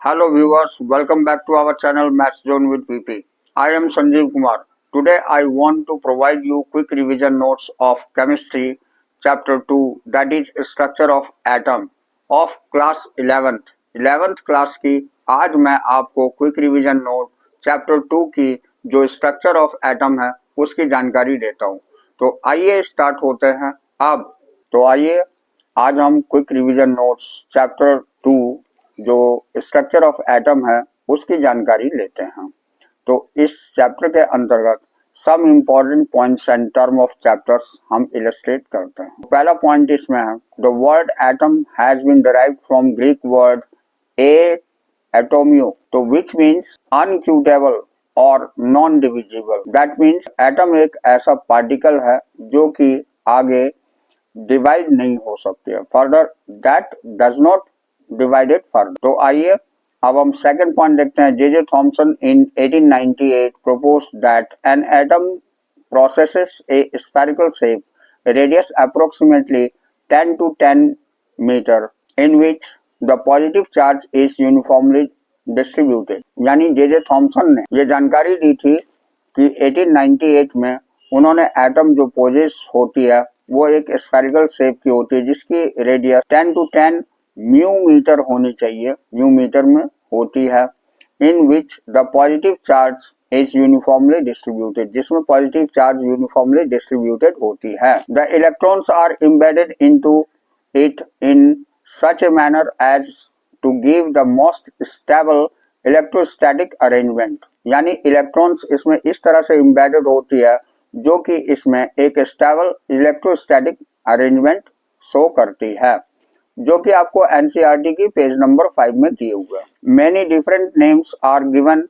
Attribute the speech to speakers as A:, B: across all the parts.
A: Hello viewers, welcome back to our channel Maths Zone with VP. I am Sanjeev Kumar. Today I want to provide you quick revision notes of chemistry chapter 2, that is structure of atom of class 11th class की आज मैं आपको quick revision note chapter 2 की जो structure of atom है उसकी जानकारी देता हूँ। तो आइए स्टार्ट होते हैं अब। तो आइए आज हम क्विक रिवीजन नोट्स चैप्टर 2 जो स्ट्रक्चर ऑफ एटम है उसकी जानकारी लेते हैं। तो इस चैप्टर के अंतर्गत some important points and term of chapters हम इलस्ट्रेट करते हैं। पहला पॉइंट इसमें है the word atom has been derived from Greek word एटोमियो, तो विच मीन्स अनक्यूटेबल और non divisible. That means atom एक ऐसा पार्टिकल है जो कि आगे डिवाइड नहीं हो सकती है, further that does not divided further. तो आइए अब हम सेकंड पॉइंट देखते हैं। J Thomson in 1898 proposed that an atom possesses a spherical shape, radius approximately 10 to 10 meter, in which the positive charge is uniformly distributed। यानी J Thomson ने ये जानकारी दी थी कि 1898 में उन्होंने एटम जो पोजेस होती है वो एक स्फेरिकल शेप की होती है जिसकी रेडियस 10 to 10 म्यू मीटर होनी चाहिए, म्यू मीटर में होती है, in which the positive charge is uniformly distributed, जिसमें पॉजिटिव चार्ज यूनिफॉर्मली डिस्ट्रीब्यूटेड होती है। The electrons are embedded into it in such a manner as to give the most stable electrostatic arrangement. यानी electrons इसमें इस तरह से embedded होती है जो कि इसमें एक स्टेबल इलेक्ट्रोस्टैटिक अरेंजमेंट शो करती है, जो कि आपको एनसीईआरटी की पेज नंबर 5 में दिए हुए। Many different names are given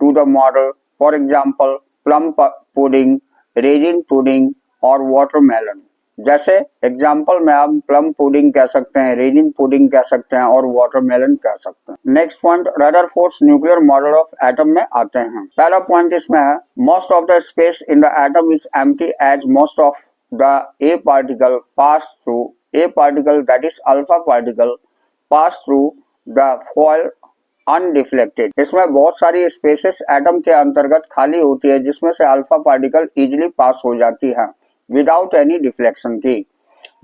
A: to the model, for example plum pudding, raisin pudding और वाटरमेलन। जैसे एग्जांपल में आप प्लम पुडिंग कह सकते हैं, रेजिन पुडिंग कह सकते हैं और वाटरमेलन कह सकते हैं। Next point Rutherford's nuclear model of atom में आते हैं। पहला पॉइंट इसमें है most of the space in the atom is empty as most of the a particle pass through a particle, that is alpha particle, pass through the foil undeflected। इसमें बहुत सारी spaces atom के अंतर्गत खाली होती है जिसमें से अल्फा पार्टिकल इजिली पास हो जाती है विदाउट एनी डिफ्लेक्शन की।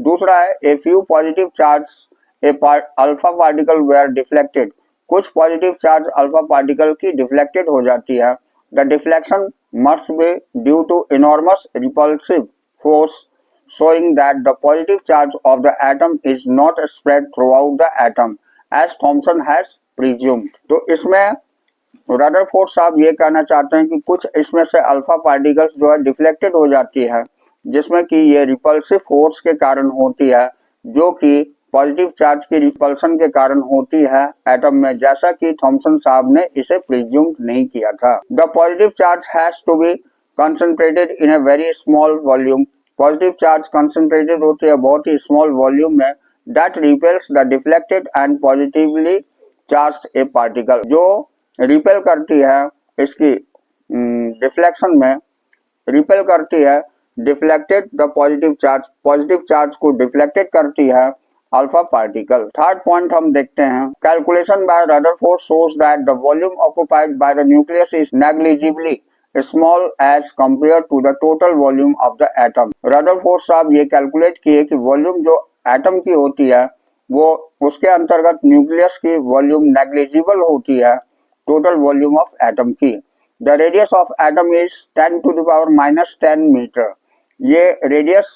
A: दूसरा है a few positive charge alpha particle were deflected, कुछ पॉजिटिव चार्ज अल्फा पार्टिकल की डिफ्लेक्टेड हो जाती है। The deflection must be due to enormous repulsive force showing that the positive charge of the atom is not spread throughout the atom as Thomson has presumed। तो इसमें Rutherford साहब ये कहना चाहते हैं कि कुछ इसमें से अल्फा पार्टिकल्स जो है डिफ्लेक्टेड हो जाती है जिसमें कि ये रिपल्सिव फोर्स के कारण होती है जो कि पॉजिटिव चार्ज की रिपल्सन के कारण होती है एटम में, जैसा कि थॉमसन साहब ने इसे प्रिज्यूम नहीं किया था। The positive charge has to be concentrated in a very small volume, positive charge concentrated होती है बहुत ही स्मॉल वॉल्यूम में, that repels the deflected and positively charged a particle, जो रिपेल करती है इसकी डिफ्लेक्शन में रिपेल करती है डिफ्लेक्टेड द पॉजिटिव चार्ज को डिफ्लेक्टेड करती है अल्फा पार्टिकल। थर्ड पॉइंट हम देखते हैं calculation by Rutherford shows that the volume occupied by the nucleus is negligibly small as compared to the total volume of the atom। Rutherford साहब ये calculate किए कि वॉल्यूम जो एटम की होती है वो उसके अंतर्गत न्यूक्लियस की वॉल्यूम नेग्लिजिबल होती है टोटल वॉल्यूम ऑफ एटम की। The radius of atom is 10 to the power minus 10 metre, ये रेडियस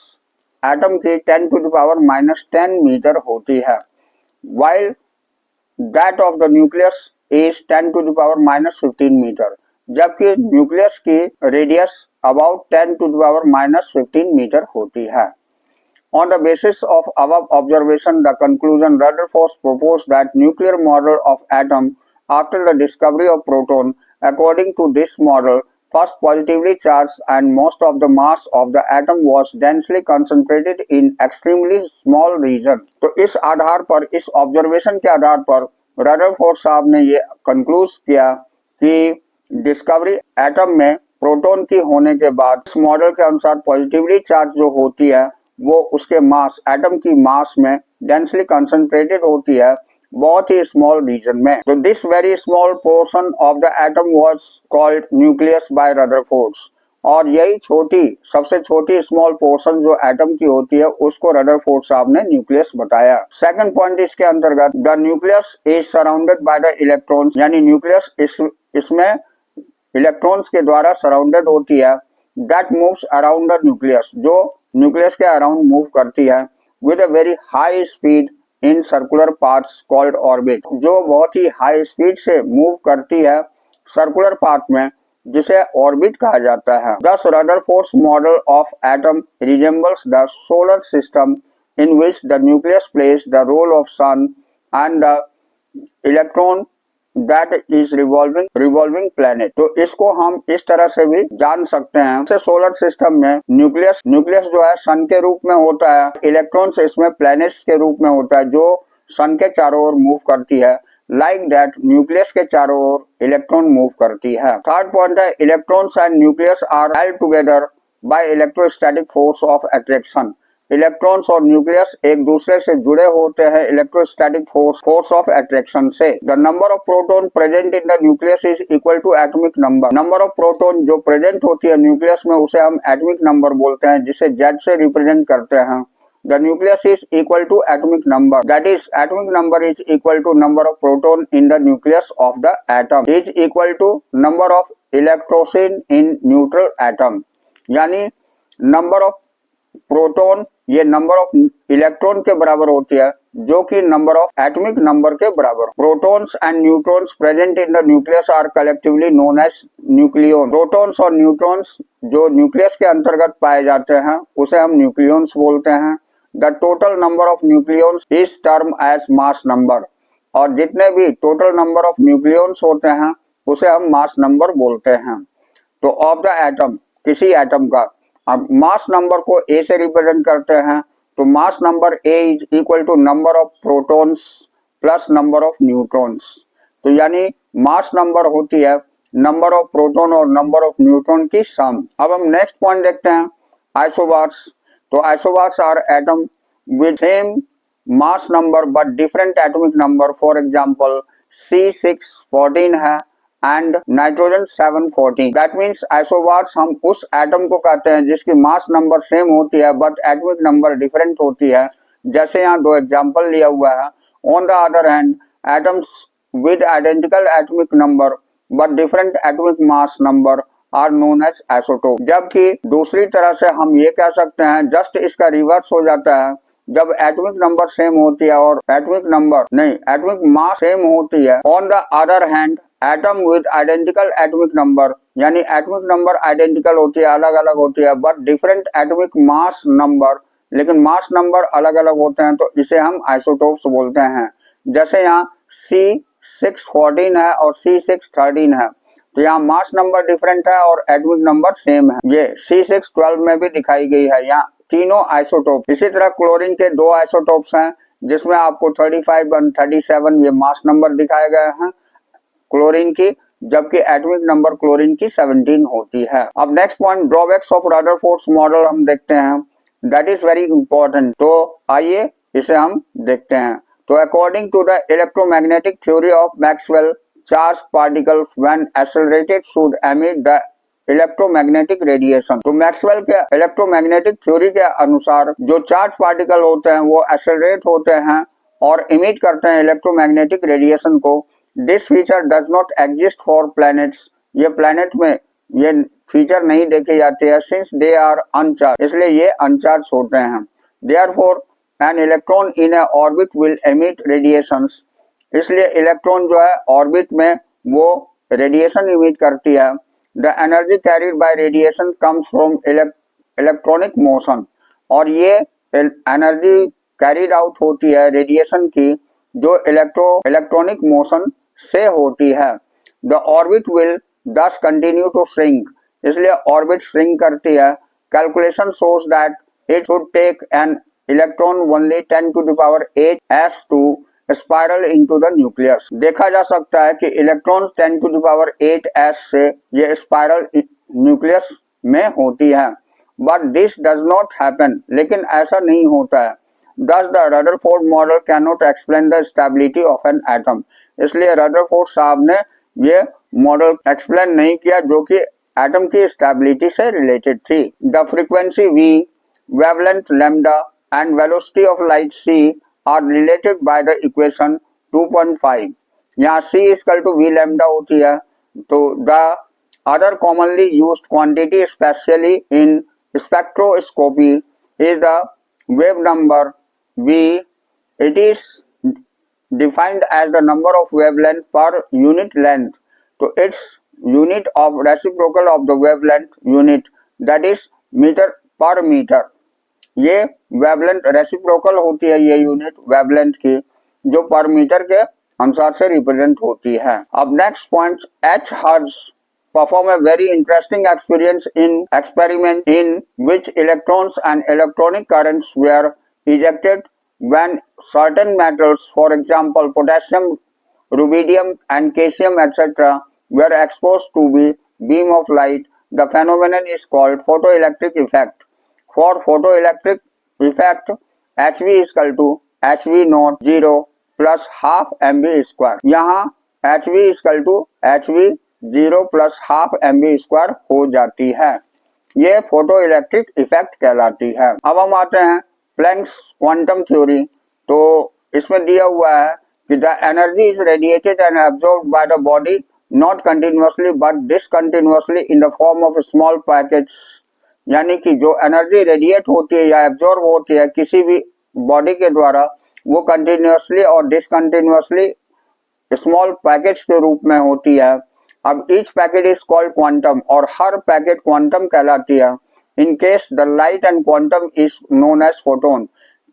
A: एटम की 10 to the power minus 10 metre होती है, while that of the nucleus is 10 to the power minus 15 metre, जबकि nucleus की radius about 10 to the power minus 15 metre होती है। On the basis of above observation, the conclusion Rutherford proposed that nuclear model of atom after the discovery of proton, according to this model, first positively charged and most of the mass of the atom was densely concentrated in extremely small region। तो इस आधार पर, इस observation के आधार पर Rutherford साहब ने ये कंक्लूड किया कि डिस्कवरी एटम में प्रोटॉन की होने के बाद इस मॉडल के अनुसार पॉजिटिवली चार्ज जो होती है वो उसके मास, एटम की मास में डेंसली कंसंट्रेटेड होती है बहुत ही स्मॉल रीजन में। तो this very small portion of the atom was called nucleus bye Rutherford. और यही सबसे छोटी स्मॉल पोर्शन जो एटम की होती है उसको रदरफोर्ड साहब ने न्यूक्लियस बताया। सेकंड पॉइंट इसके अंतर्गत, the nucleus is surrounded by the electrons, यानी न्यूक्लियस इसमें इलेक्ट्रॉन्स के द्वारा सराउंडेड होती है। That moves around the nucleus, जो न्यूक्लियस के अराउंड मूव करती है with a very high speed in circular paths called orbit, जो बहुत ही हाई स्पीड से मूव करती है सर्कुलर पाथ में, जिसे ऑर्बिट कहा जाता है। Thus Rutherford's model of atom resembles the solar system in which the nucleus plays the role of sun and the electron that is revolving planet। तो इसको हम इस तरह से भी जान सकते हैं। जैसे सोलर सिस्टम में न्यूक्लियस जो है सन के रूप में होता है, इलेक्ट्रॉन्स इसमें प्लैनेट्स के रूप में होता है जो सन के चारों ओर मूव करती है। लाइक दैट न्यूक्लियस के चारों ओर इलेक्ट्रॉन मूव करती है। थर्ड पॉइंट है, electrons and nucleus are held together by electrostatic force of attraction. Electrons और न्यूक्लियस एक दूसरे से जुड़े होते हैं इलेक्ट्रोस्टैटिक फोर्स ऑफ अट्रैक्शन से। The number of proton present in the nucleus is equal to atomic number. Number of proton जो present होती है न्यूक्लियस में उसे हम एटॉमिक नंबर बोलते हैं, जिसे Z से रिप्रेजेंट करते हैं। The nucleus is equal to atomic number. That is, atomic number is equal to number of proton in the nucleus of the atom is equal to number of electron in neutral atom। यानी number of proton ये number of electron के बराबर होती है, जो कि number of atomic number के बराबर। Protons and neutrons present in the nucleus are collectively known as nucleon. Protons और न्यूट्रॉन्स जो न्यूक्लियस के अंतर्गत पाए जाते हैं उसे हम न्यूक्लियंस बोलते हैं। The total number of nucleons is termed as mass number। और जितने भी टोटल नंबर ऑफ न्यूक्लियंस होते हैं उसे हम मास नंबर बोलते हैं। तो ऑफ द एटम, किसी एटम का, अब मास नंबर को A से रिप्रेजेंट करते हैं, तो mass number A is equal to number of protons plus number of neutrons. तो यानी मास नंबर होती है नंबर ऑफ प्रोटॉन और नंबर ऑफ न्यूट्रॉन की सम। अब हम नेक्स्ट पॉइंट देखते हैं, आइसोबार्स। तो isobars are atom with same mass number but different atomic number. For example C614 है and nitrogen 714। That means isobars हम उस एटम को कहते हैं जिसकी मास नंबर सेम होती है बट एटॉमिक नंबर डिफरेंट होती है। जैसे यहाँ दो एग्जांपल लिया हुआ है। On the other hand, atoms with identical atomic number but different atomic mass number are known as isotope. जबकि दूसरी तरह से हम ये कह सकते हैं, जस्ट इसका रिवर्स हो जाता है। जब एटॉमिक नंबर सेम होती है और एटॉमिक मास सेम होती है। On the other hand, atom with identical atomic number, यानी एटॉमिक नंबर आइडेंटिकल होती है, अलग अलग होती है, but different atomic mass number, लेकिन मास नंबर अलग अलग होते हैं, तो इसे हम आइसोटोप्स बोलते हैं। जैसे यहाँ C614 है और C613 है, तो यहाँ मास नंबर डिफरेंट है और एटॉमिक नंबर सेम है। ये C612 में भी दिखाई गई है, यहाँ तीनों आइसोटोप। इसी तरह क्लोरीन के दो आइसोटोप्स हैं, जिसमें आपको 35 और 37 ये मास नंबर दिखाए गए हैं क्लोरीन की, जबकि एटॉमिक नंबर क्लोरीन की 17 होती है। अब next point, drawbacks of Rutherford's model हम देखते हैं। That is very important. तो आइए इसे हम देखते हैं। तो according to the electromagnetic theory of Maxwell, charge particles when accelerated should emit the electromagnetic radiation. तो मैक्सवेल के इलेक्ट्रोमैग्नेटिक थ्योरी के अनुसार जो चार्ज पार्टिकल होते हैं वो एक्सेलरेट होते हैं और इमिट करते हैं इलेक्ट्रोमैग्नेटिक रेडिएशन को। This feature does not exist for planets. ये प्लैनेट में ये फीचर नहीं देखे जाते हैं, सिंस दे आर अनचार्ज, इसलिए ये अनचार्ज होते हैं। Therefore an electron in A orbit will emit radiations. इसलिए इलेक्ट्रॉन जो है ऑर्बिट में वो रेडिएशन इमिट करती है। The energy carried by radiation comes from electronic motion. और ये एनर्जी कैरिड आउट होती है रेडिएशन की जो इलेक्ट्रॉनिक मोशन से होती है। The orbit will thus continue to shrink. इसलिए ऑर्बिट श्रिंक करती है। Calculation shows that it should take an electron only 10 to the power 8 s to spiral into the nucleus. देखा जा सकता है कि electron 10 to the power 8 s से ये स्पाइरल न्यूक्लियस में होती है। But this does not happen, लेकिन ऐसा नहीं होता है। Thus the Rutherford model cannot explain the stability of an atom. इसलिए रदरफोर्ड साहब ने ये मॉडल एक्सप्लेन नहीं किया जो कि एटम की स्टेबिलिटी से रिलेटेड थी. The frequency v, wavelength lambda and velocity of light c are related by the equation 2.5. यहाँ c equal to v lambda होती है. तो the other commonly used quantity specially in spectroscopy is the wave number v. It is defined as the number of wavelength per unit length. So its unit of reciprocal of the wavelength unit, that is meter per meter. ये wavelength reciprocal होती है, ये unit wavelength की जो पर metre के अनुसार से रिप्रेजेंट होती है. अब next point, H. Hertz perform a very interesting experiment in which electrons and electronic currents were ejected when certain metals, for example potassium, rubidium and caesium etc. were exposed to the beam of light. The phenomenon is called photoelectric effect. For photoelectric effect, Hv is equal to Hv naught 0 plus half mv square. यहाँ Hv is equal to Hv 0 plus half mv square हो जाती है. ये photoelectric effect कहलाती है. अब हम आते हैं प्लैंक्स क्वांटम थ्योरी. तो इसमें दिया हुआ है कि the energy is radiated and absorbed by the body not continuously but discontinuously in the form of small packets. यानी कि जो एनर्जी रेडिएट होती है या एब्जॉर्ब होती है किसी भी बॉडी के द्वारा, वो कंटिन्यूअसली और डिसकंटिन्यूअसली स्मॉल पैकेट्स के रूप में होती है. अब each packet is called quantum और हर पैकेट क्वांटम कहलाती है. In case the light and quantum is known as photon.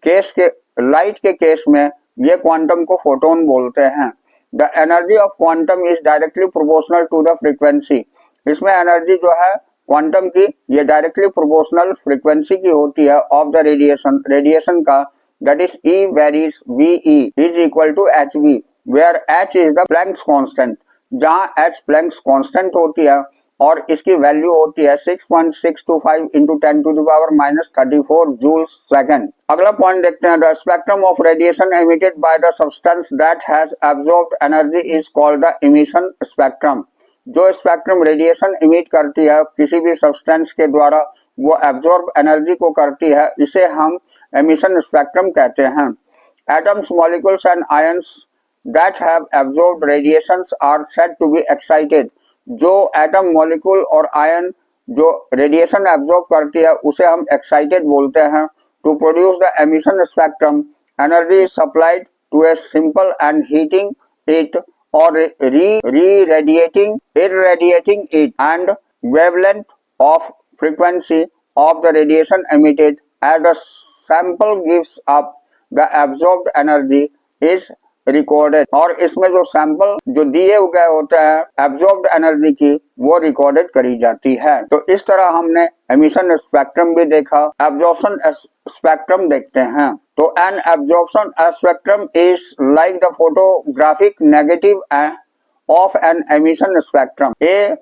A: Case के लाइट के केस में ये क्वांटम को फोटोन बोलते हैं. The energy of quantum is directly proportional to the frequency. इसमें एनर्जी जो है क्वांटम की ये डायरेक्टली प्रोपोर्शनल फ्रीक्वेंसी की होती है ऑफ द रेडिएशन का. That is E varies VE is equal to HV where H is the Planck's constant. जहां H प्लैंक्स कांस्टेंट होती है और इसकी वैल्यू होती है 6.625 into 10 to the power minus 34 joules second. अगला पॉइंट देखते हैं. The spectrum of radiation emitted by the substance that has absorbed energy is called the emission spectrum. जो स्पेक्ट्रम रेडिएशन इमिट करती है किसी भी सब्सटेंस के द्वारा, वो एब्जॉर्ब एनर्जी को करती है, इसे हम एमिशन स्पेक्ट्रम कहते हैं. Atoms, molecules and ions that have absorbed radiations are said to be excited. जो एटम, मॉलिक्यूल और आयन जो रेडिएशन एब्जॉर्ब करती है उसे हम एक्साइटेड बोलते हैं. To produce the emission spectrum, energy is supplied to a sample and heating it और irradiating it, and wavelength of frequency of the radiation emitted as the sample gives up the absorbed energy is recorded. और इसमें जो sample जो दिए गए होते हैं absorbed energy की, वो रिकॉर्डेड करी जाती है. तो इस तरह हमने एमिशन स्पेक्ट्रम भी देखा. एब्जॉर्प्शन स्पेक्ट्रम देखते हैं. तो an absorption spectrum is like the photographic negative of an emission spectrum. A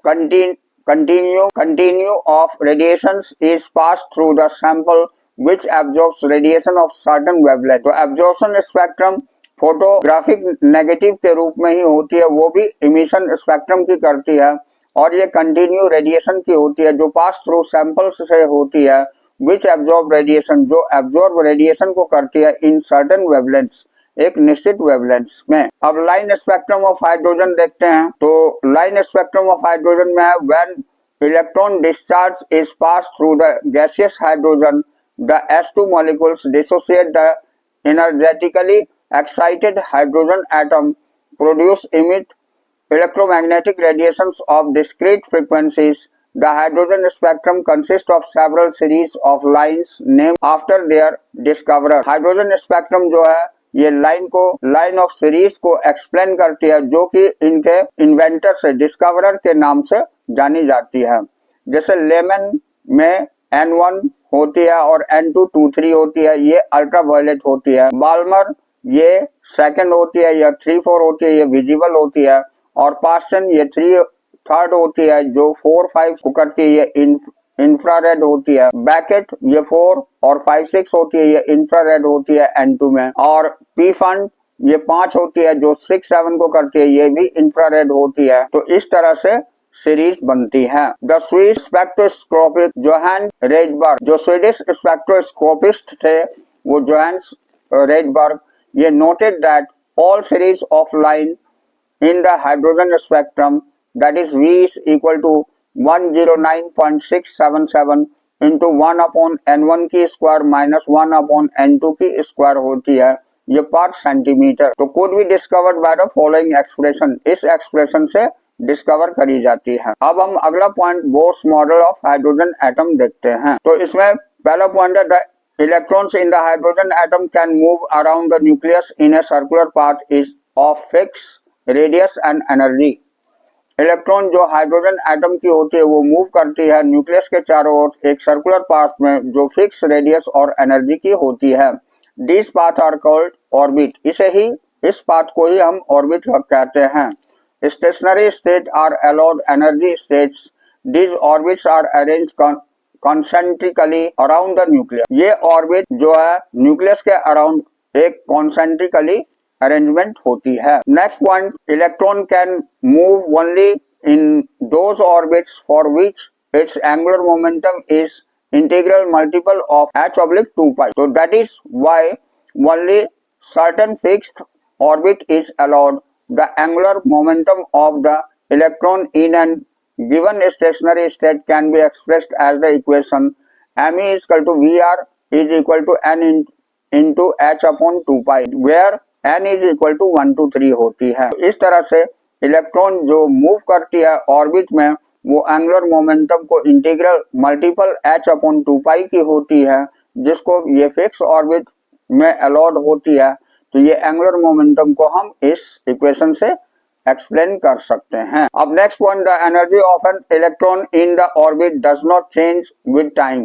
A: continue of radiations is passed through the sample which absorbs radiation of certain wavelength. तो absorption spectrum photographic negative के रूप में ही होती है, वो भी emission spectrum की करती है. और ये कंटिन्यू रेडिएशन की होती है जो पास थ्रू सैंपल्स से होती है. विच एब्जॉर्ब रेडिएशन, जो एब्जॉर्ब रेडिएशन को करती है इन सर्टेन वेवलेंथ्स, एक निश्चित वेवलेंथ्स में. अब लाइन स्पेक्ट्रम ऑफ हाइड्रोजन देखते हैं. तो लाइन स्पेक्ट्रम ऑफ हाइड्रोजन में when electron discharge is pass through the gaseous hydrogen, the S2 molecules dissociate the energetically excited hydrogen atom, emit electromagnetic radiations of discrete frequencies. The hydrogen spectrum consists of several series of lines named after their discoverer. Hydrogen spectrum जो है ये line of series को explain करती है जो कि इनके inventor से, डिस्कवरर के नाम से जानी जाती है. जैसे लेमन में N1 होती है और N2 2-3 होती है, ये अल्ट्रावायलेट होती है. बाल्मर ये सेकंड होती है, या 3-4 होती है, ये विजिबल होती है. और पार्सन ये 3-3 होती है जो 4-5 को करती है, ये इंफ्रारेड होती है। बैकेट ये 4 और 5 6 होती है, ये इंफ्रारेड होती है N2 में। और पी फंड ये 5 होती है जो 6 7 को करती है, ये भी इंफ्रारेड होती है। तो इस तरह से सीरीज बनती है। The Swiss spectroscopist Johann Rydberg, जो स्वीडिश स्पेक्ट्रोस्कोपिस्ट थे वो जोहान्स रेडबर्ग, ये noted that all series of line in the hydrogen spectrum, that is V is equal to 109.677 into 1 upon N1 की स्क्वायर माइनस 1 upon N2 की square होती है, ये पर सेंटीमीटर। तो could be discovered by the following expression, इस expression से discover करी जाती है। अब हम अगला point Bohr's model of hydrogen atom देखते हैं। तो इसमें पहला पॉइंट है the electrons in the hydrogen atom can move around the nucleus in a circular path is of fixed radius and energy. Electron जो हाइड्रोजन एटम की होती है वो मूव करती है न्यूक्लियस के चारों ओर एक सर्कुलर पाथ में जो फिक्स रेडियस और एनर्जी की होती है। This path are called orbit, इस पाथ को ही हम ऑर्बिट कहते हैं। Stationary state are allowed energy states, this orbits are arranged concentrically around the nucleus. ये ऑर्बिट जो है न्यूक्लियस के अराउंड एक कॉन्सेंट्रिकली अरेंजमेंट होती है। Next point, electron can move only in those orbits for which it's angular momentum is integral multiple of h/2π। तो that is why only certain fixed orbit is allowed. The angular momentum of the electron in an given stationary state can be expressed as the equation me is equal to vr is equal to n into h/2π, where n is equal to 1 to 3 होती है। इस तरह से electron जो move करती है orbit में वो एंगुलर मोमेंटम को इंटीग्रल मल्टीपल h/2π की होती है, जिसको ये फिक्स ऑर्बिट में अलाउड होती है। तो ये एंगुलर मोमेंटम को हम इस इक्वेशन से एक्सप्लेन कर सकते हैं। अब next point, the energy of an electron in the orbit does not change with time.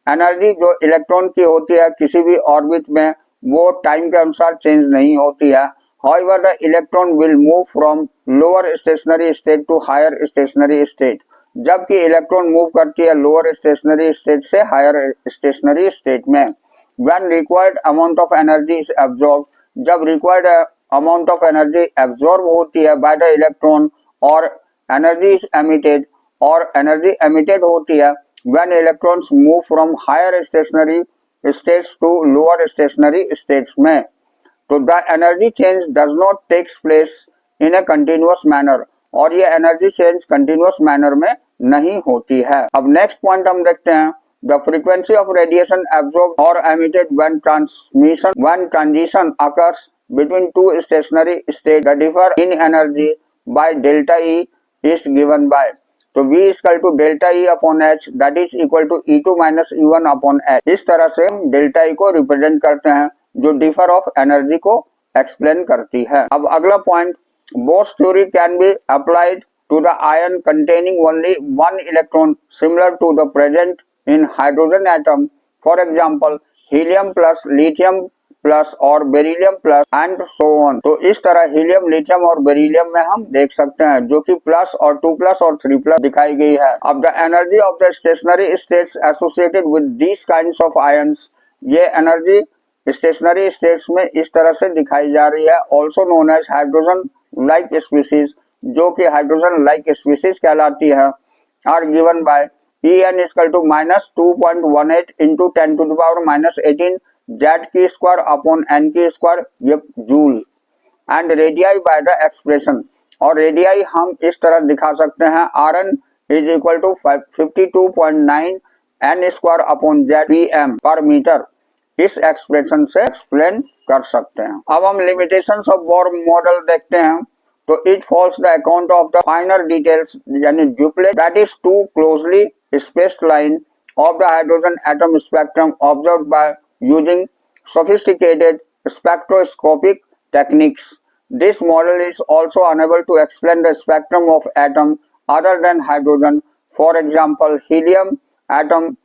A: Energy जो इलेक्ट्रॉन की होती है किसी भी ऑर्बिट में वो टाइम के अनुसार चेंज नहीं होती है। However, the electron will move from lower stationary state to higher stationary state। जबकि इलेक्ट्रॉन मूव करती है लोअर स्टेशनरी स्टेट से हायर स्टेशनरी स्टेट में। When required amount of energy is absorbed, जब required amount of energy absorb होती है by the electron और energy is emitted, और एनर्जी एमिटेड होती है when electrons move from higher stationary states to lower stationary states में। तो the energy change does not takes place in a continuous manner, और ये एनर्जी चेंज कंटिन्यूअस मैनर में नहीं होती है। अब नेक्स्ट पॉइंट हम देखते हैं, the frequency of radiation absorb और emitted when transition occurs between two stationary states that differ in energy by delta E is given by, तो V is equal to delta E upon H that is equal to E2 minus E1 upon H। इस तरह से हम delta E को represent करते हैं जो differ of energy को एक्सप्लेन करती है। अब अगला point, bourse theory can be applied to the ion containing only one electron similar to the present in hydrogen atom, for example helium plus lithium plus और beryllium plus and so on. तो इस तरह helium, lithium और beryllium में हम देख सकते हैं जो कि प्लस और 2 प्लस और 3 प्लस दिखाई गई है। अब the energy of the stationary states associated with these kinds of ions, ये एनर्जी स्टेशनरी स्टेट्स में इस तरह से दिखाई जा रही है, also known as hydrogen like species, जो कि हाइड्रोजन लाइक स्पीसीज कहलाती है, are given by En equal to -2.18 into 10⁻⁻18 Z की स्क्वायर अपॉन एन की स्क्वायर, ये joule, and radii by the expression, और रेडियाई हम इस तरह दिखा सकते हैं Rn is equal to 52.9 n square upon Z pm पर मीटर, इस एक्सप्रेशन से एक्सप्लेन कर सकते हैं। अब हम लिमिटेशंस ऑफ बोर मॉडल देखते हैं। तो it falls the account of the finer details यानी duplet that is two closely spaced line of the hydrogen atom spectrum observed by using sophisticated spectroscopic techniques. This model is also unable to explain the spectrum of atom other than hydrogen. For example, helium atom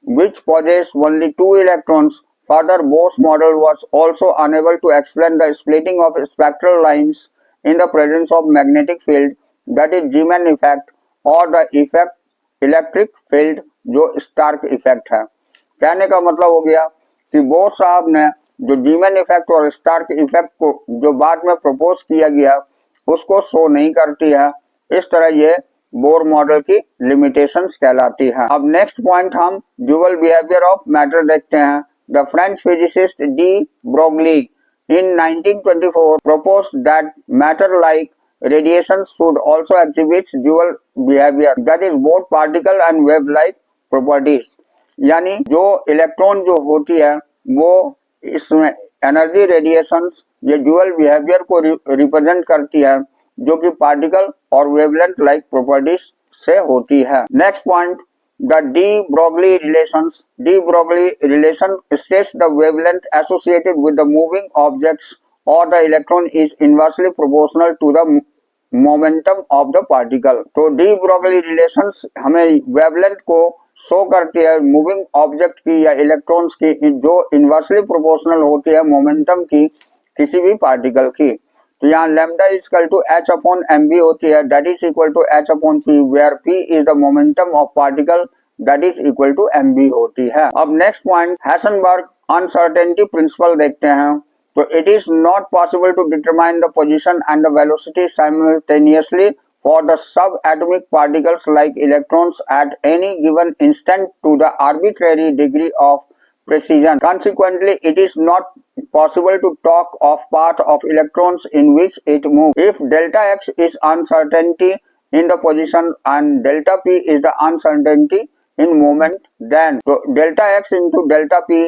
A: which possess only 2 electrons. Further, Bohr's model was also unable to explain the splitting of spectral lines in the presence of magnetic field, that is Zeeman effect, or the effect electric field जो Stark effect है। कहने का मतलब हो गया कि bore साहब ने जो जीमैन इफेक्ट और स्टार्क इफेक्ट को जो बाद में प्रपोज किया गया उसको शो नहीं करती है। इस तरह ये बोर मॉडल की लिमिटेशंस कहलाती है। अब नेक्स्ट पॉइंट हम ड्यूअल बिहेवियर ऑफ मैटर देखते हैं। The French physicist de Broglie in 1924 proposed that matter-like radiation should also exhibit dual behavior, that is both particle and wave-like properties. यानी जो electron जो होती है वो इसमें एनर्जी रेडिएशन ये ड्यूअल बिहेवियर को रिप्रेजेंट करती है जो कि पार्टिकल और वेवलेंथ लाइक प्रॉपर्टीज से होती है। Next point The de Broglie relations. De Broglie relation states the wavelength associated with the moving objects or the electron is inversely proportional to the momentum of the particle. तो de Broglie relations हमें wavelength को show करती है moving object की या electrons की जो inversely proportional होती है मोमेंटम की किसी भी पार्टिकल की। तो यहाँ lambda is equal to h upon m b होती है, that is equal to h upon p, where p is the momentum of particle, that is equal to m b होती है। अब next point Heisenberg uncertainty principle देखते हैं। तो it is not possible to determine the position and the velocity simultaneously for the subatomic particles like electrons at any given instant to the arbitrary degree of precision. Consequently, it is not possible to talk of path of electrons in which it moves. If delta x is uncertainty in the position and delta p is the uncertainty in moment, then so delta x into delta p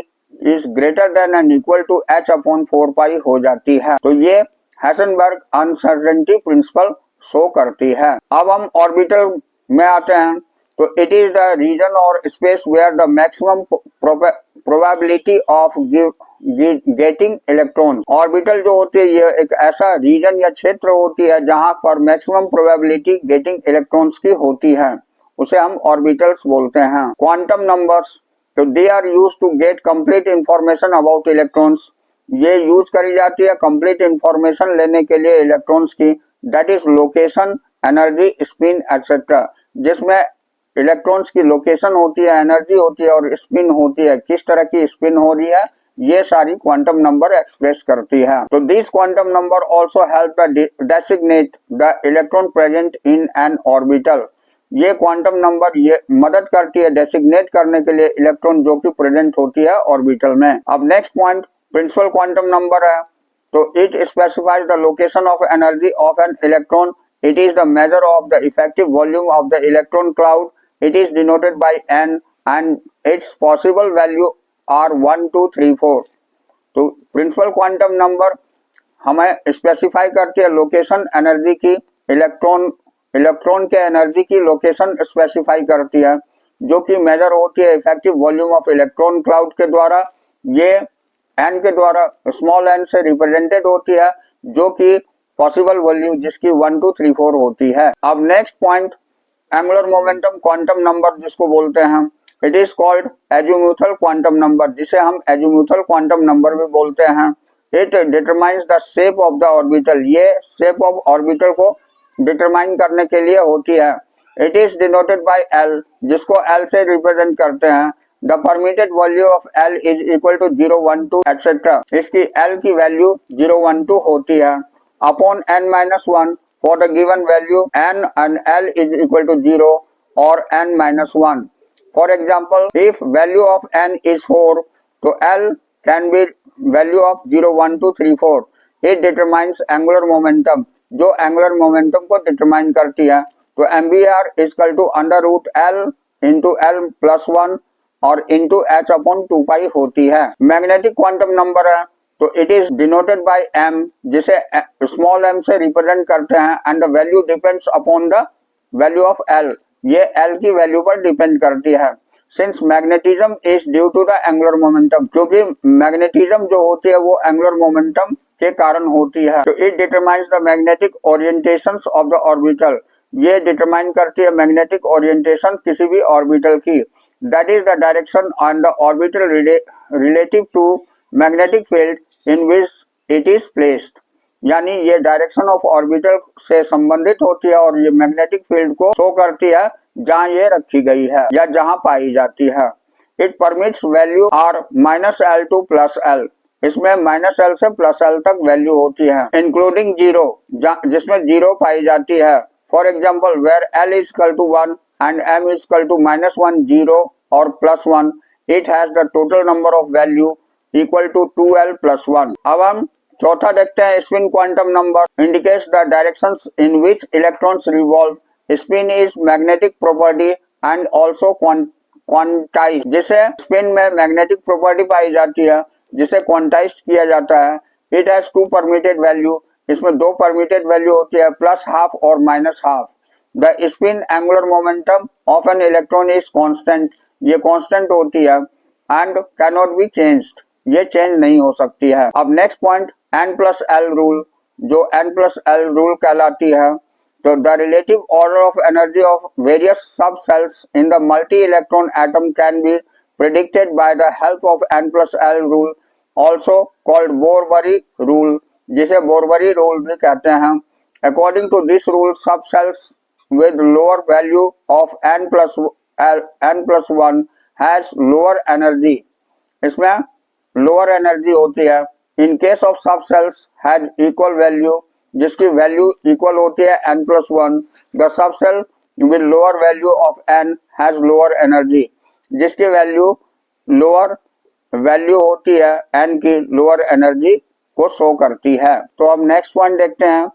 A: is greater than and equal to h upon 4 pi हो जाती है। तो ये हेसेनबर्ग uncertainty principal show करती है। अब हम orbital में आते हैं। तो इट इज द रीजन और space where the maximum probability of getting electron. Orbital जो होती है ये एक ऐसा रीजन या क्षेत्र होती है जहां पर मैक्सिमम प्रोबेबिलिटी गेटिंग इलेक्ट्रॉन्स की होती है, उसे हम ऑर्बिटल्स बोलते हैं। क्वांटम नंबर्स, तो they are used to get complete information about electrons. ये यूज करी जाती है कंप्लीट इंफॉर्मेशन लेने के लिए इलेक्ट्रॉन्स की, that is location, energy, spin etcetera, जिसमें इलेक्ट्रॉन्स की लोकेशन होती है, एनर्जी होती है और स्पिन होती है, किस तरह की स्पिन हो रही है ये सारी क्वांटम नंबर एक्सप्रेस करती है। तो this quantum number also help the designate the electron present in an orbital. ये क्वांटम नंबर ये मदद करती है डेसिग्नेट करने के लिए इलेक्ट्रॉन जो कि प्रेजेंट होती है ऑर्बिटल में। अब next point principal quantum number है। तो it specifies the location of energy of an electron, it is the measure of the effective volume of the electron cloud, it is denoted by n and its possible value are 1 2 3 4। तो principal quantum number हमें specify करती है location energy की, electron के energy की location specify करती है जो कि मेजर होती है effective volume of electron cloud के द्वारा। ये एन के द्वारा स्मॉल एन से रिप्रेजेंटेड होती है जो कि पॉसिबल वैल्यू जिसकी 1 2 3 4 होती है। अब next point angular momentum quantum number जिसको बोलते हैं, it is called azimuthal quantum number, जिसे हम एजीमुथल क्वांटम नंबर भी बोलते हैं। It determines the shape of the orbital, ये शेप ऑफ ऑर्बिटल को डिटरमाइन करने के लिए होती है। It is denoted by l, जिसको एल से रिप्रेजेंट करते हैं। The permitted value of l is equal to 0 1 2 etcetera, इसकी एल की वैल्यू 0 1 2 होती है upon n - 1 for the given value n and l is equal to 0 or n - 1. For example, if value of n is 4, तो l can be value of 0 1 2 3 4. It determines angular momentum, जो angular momentum को determine करती है। तो MBR is equal to under root L into L plus 1 और into h upon 2 pi होती है। Magnetic quantum number है तो it is denoted by m, जिसे स्मॉल m से रिप्रेजेंट करते हैं and the value depends upon the value of l, ये l की वैल्यू पर डिपेंड करती है। Since magnetism is due to the angular momentum, क्योंकि मैग्नेटिज्म जो होती है वो एंगुलर मोमेंटम के कारण होती है। तो it determines the magnetic orientations of the orbital, ये डिटरमाइन करती है मैग्नेटिक ओरिएंटेशन किसी भी ऑर्बिटल की। That is the direction on the orbital relative to magnetic field in which it is placed, यानी ये डायरेक्शन ऑफ ऑर्बिटल से संबंधित होती है और ये मैग्नेटिक फील्ड को शो करती है जहाँ ये रखी गई है या जहाँ पाई जाती है। It permits value are -L to +L, इसमें -L से +L तक वैल्यू होती है, इंक्लूडिंग जीरो, जिसमें जीरो पाई जाती है। For example where L is equal to 1 and M is equal to -1, 0 और +1, it has the total number of value equal to 2L + 1। अब हम चौथा देखते हैं, spin quantum number indicates the directions in which electrons revolve. Spin is magnetic property and also quantized, जिसे spin में magnetic property पाई जाती है, जिसे क्वांटाइज किया जाता है। It has two permitted value, इसमें दो परमिटेड वैल्यू होती है, +½ और -½ the spin angular momentum of an electron is constant, ये कांस्टेंट होती है and can not be changed, ये चेंज नहीं हो सकती है। अब नेक्स्ट पॉइंट N+L रूल, जो N+L रूल कहलाती है। तो the relative order of energy of various sub shells in the multi electron atom can be predicted by the help of N+L rule, also called Bohr Bury rule, जिसे Bohr Bury rule भी कहते हैं। According to this rule sub shells with lower value of N+1 has lower energy, इसमें lower energy होती है। In case of सब cells has equal value, जिसकी value equal होती है N+1, the सब cell with lower value of N has lower energy, जिसकी value lower value होती है N की, लोअर एनर्जी को शो करती है। तो अब नेक्स्ट पॉइंट देखते हैं,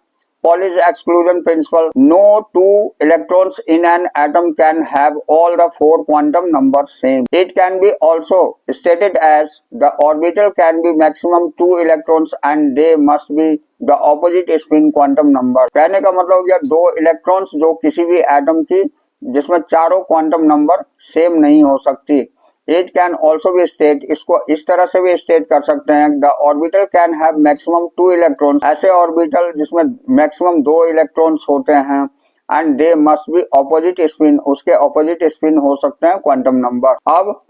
A: Pauli's exclusion principle. No two electrons in an atom can have all the four quantum numbers same. It can be also stated as the orbital can be maximum 2 electrons and they must be the opposite spin quantum number. कहने का मतलब हो गया दो electrons जो किसी भी atom की जिसमें चारों क्वांटम नंबर सेम नहीं हो सकती। It can also be state, इसको इस तरह से भी स्टेट कर सकते हैं, the orbital can have maximum 2 electrons, ऐसे ऑर्बिटल जिसमें मैक्सिमम 2 इलेक्ट्रॉन्स होते हैं, and they must be opposite spin, उसके ऑपोजिट स्पिन हो सकते हैं क्वांटम नंबर। अब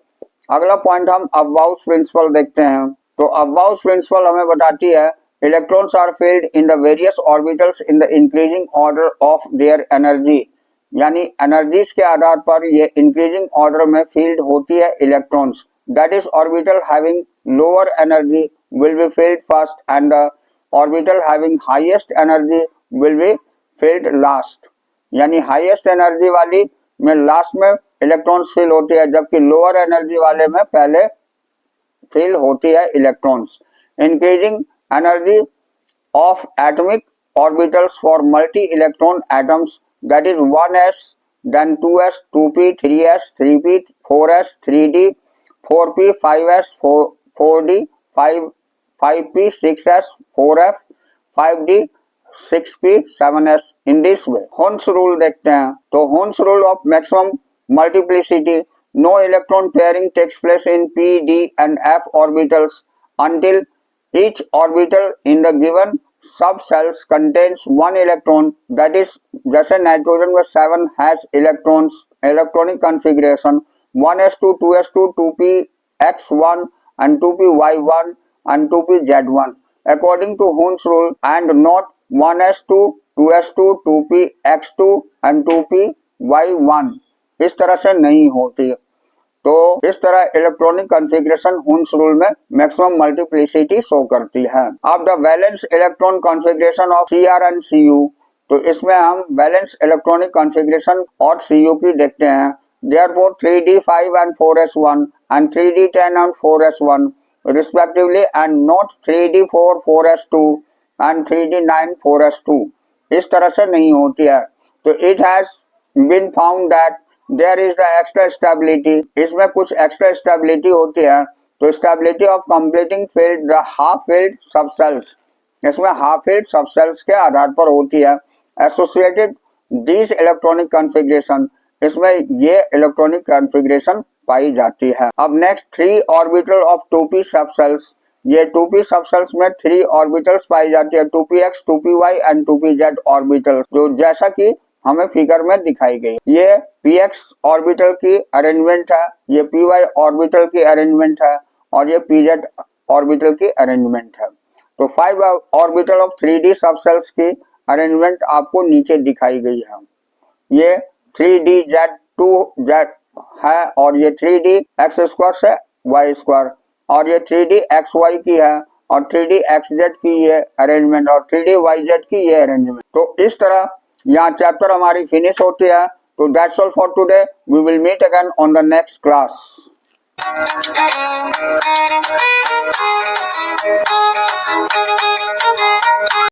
A: अगला पॉइंट हम अबाउस प्रिंसिपल देखते हैं। तो अबाउस प्रिंसिपल हमें बताती है electrons are filled in the various orbitals in the increasing order of their energy, यानी एनर्जीज के आधार पर ये इंक्रीजिंग ऑर्डर में फील्ड होती है electrons. That is orbital having lower energy will be field first and the orbital having highest energy will be field last, यानी highest energy वाली में लास्ट में इलेक्ट्रॉन्स फील होती है, जबकि लोअर एनर्जी वाले में पहले फील होती है electrons. Increasing energy of atomic orbitals for multi electron atoms, that is 1s, then 2s, 2p, 3s, 3p, 4s, 3d, 4p, 5s, 4d, 5p, 6s, 4f, 5d, 6p, 7s, in this way। Hund's rule देखते हैं। तो Hund's rule of maximum multiplicity, no electron pairing takes place in p, d and f orbitals until each orbital in the given subshells contains one electron, that is जैसे nitrogen में 7 has electrons, electronic configuration 1s2, 2s2, 2px1 and 2py1 and 2pz1 according to Hund's rule, and not 1s2, 2s2, 2px2 and 2py1, इस तरह से नहीं होती। तो इस तरह इलेक्ट्रॉनिक कॉन्फ़िगरेशन हुंस रूल में मैक्सिमम मल्टीप्लिसिटी शो करती है। अब the valence electron configuration of Cr and Cu, तो इसमें हम वैलेंस इलेक्ट्रॉनिक कॉन्फ़िगरेशन और Cu की देखते हैं। Therefore 3d5 and 4s1 and 3d10 and 4s1 respectively, and not 3d4, 4s2 and 3d9, 4s2, इस तरह से नहीं होती है। तो it has been found that there is the extra stability, इसमें कुछ एक्स्ट्रा स्टेबिलिटी होती है। तो stability of completing filled the half filled subshells, इसमें हाफ फील्ड सब सेल्स के आधार पर होती है। एसोसिएटेड दिस इलेक्ट्रॉनिक कॉन्फ़िगरेशन, इसमें ये इलेक्ट्रॉनिक कॉन्फ़िगरेशन पाई जाती है। अब नेक्स्ट 3 ऑर्बिटल ऑफ 2p सब सेल्स, ये 2p सब सेल्स में 3 ऑर्बिटल्स पाई जाती है, 2px, 2py and 2pz orbital, जो जैसा कि हमें फिगर में दिखाई गई। ये px ऑर्बिटल की अरेंजमेंट है, ये py ऑर्बिटल की अरेंजमेंट है और ये pz ऑर्बिटल की अरेंजमेंट है। तो 5 ऑर्बिटल ऑफ 3d सब सेल्स की अरेंजमेंट आपको नीचे दिखाई गई है। ये 3dz 2z है और ये 3D x स्क्वायर से y स्क्वायर और ये 3D xy की है और 3D xz की ये अरेंजमेंट और 3D yz की ये अरेंजमेंट। तो इस तरह यहाँ चैप्टर हमारी फिनिश होती है। तो that's all for today, we will meet again on the next class.